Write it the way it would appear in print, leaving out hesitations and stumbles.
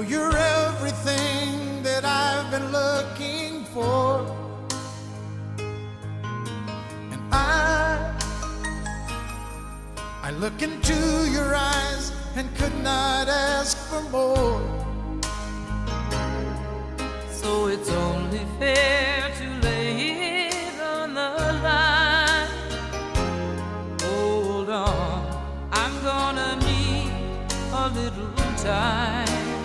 know you're everything that I've been looking for. And I look into your eyes and could not ask for more. So it's only fair to lay it on the line. Hold on, I'm gonna need a little time.